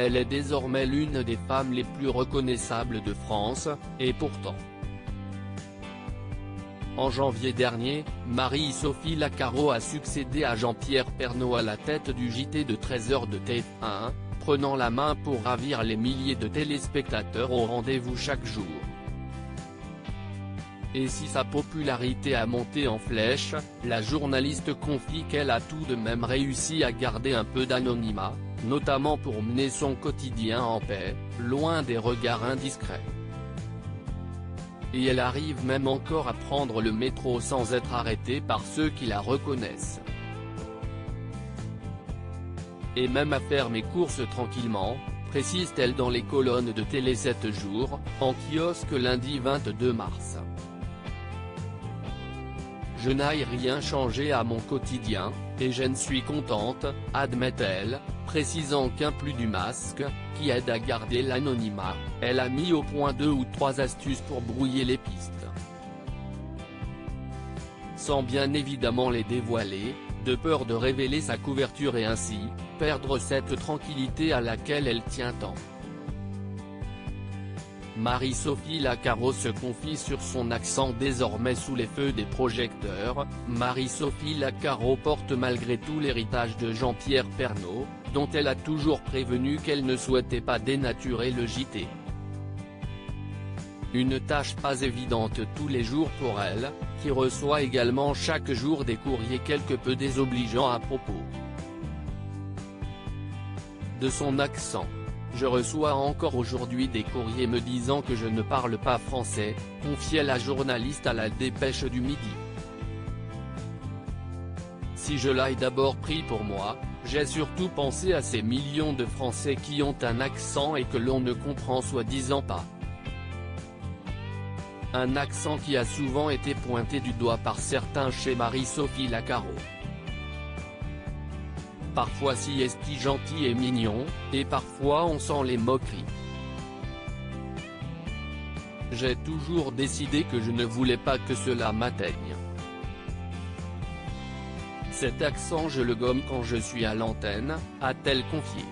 Elle est désormais l'une des femmes les plus reconnaissables de France, et pourtant. En janvier dernier, Marie-Sophie Lacaro a succédé à Jean-Pierre Pernaut à la tête du JT de 13h de TF1, prenant la main pour ravir les milliers de téléspectateurs au rendez-vous chaque jour. Et si sa popularité a monté en flèche, la journaliste confie qu'elle a tout de même réussi à garder un peu d'anonymat, notamment pour mener son quotidien en paix, loin des regards indiscrets. Et elle arrive même encore à prendre le métro sans être arrêtée par ceux qui la reconnaissent. Et même à faire mes courses tranquillement, précise-t-elle dans les colonnes de Télé 7 jours, en kiosque lundi 22 mars. Je n'ai rien changé à mon quotidien, et je ne suis contente, admet-elle, précisant qu'un plus du masque, qui aide à garder l'anonymat, elle a mis au point 2 ou 3 astuces pour brouiller les pistes. Sans bien évidemment les dévoiler, de peur de révéler sa couverture et ainsi, perdre cette tranquillité à laquelle elle tient tant. Marie-Sophie Lacaro se confie sur son accent désormais sous les feux des projecteurs. Marie-Sophie Lacaro porte malgré tout l'héritage de Jean-Pierre Pernaut, dont elle a toujours prévenu qu'elle ne souhaitait pas dénaturer le JT. Une tâche pas évidente tous les jours pour elle, qui reçoit également chaque jour des courriers quelque peu désobligeants à propos de son accent. Je reçois encore aujourd'hui des courriers me disant que je ne parle pas français, confiait la journaliste à la Dépêche du Midi. Si je l'ai d'abord pris pour moi, j'ai surtout pensé à ces millions de Français qui ont un accent et que l'on ne comprend soi-disant pas. Un accent qui a souvent été pointé du doigt par certains chez Marie-Sophie Lacaro. Parfois si est-il gentil et mignon, et parfois on sent les moqueries. J'ai toujours décidé que je ne voulais pas que cela m'atteigne. Cet accent je le gomme quand je suis à l'antenne, a-t-elle confié.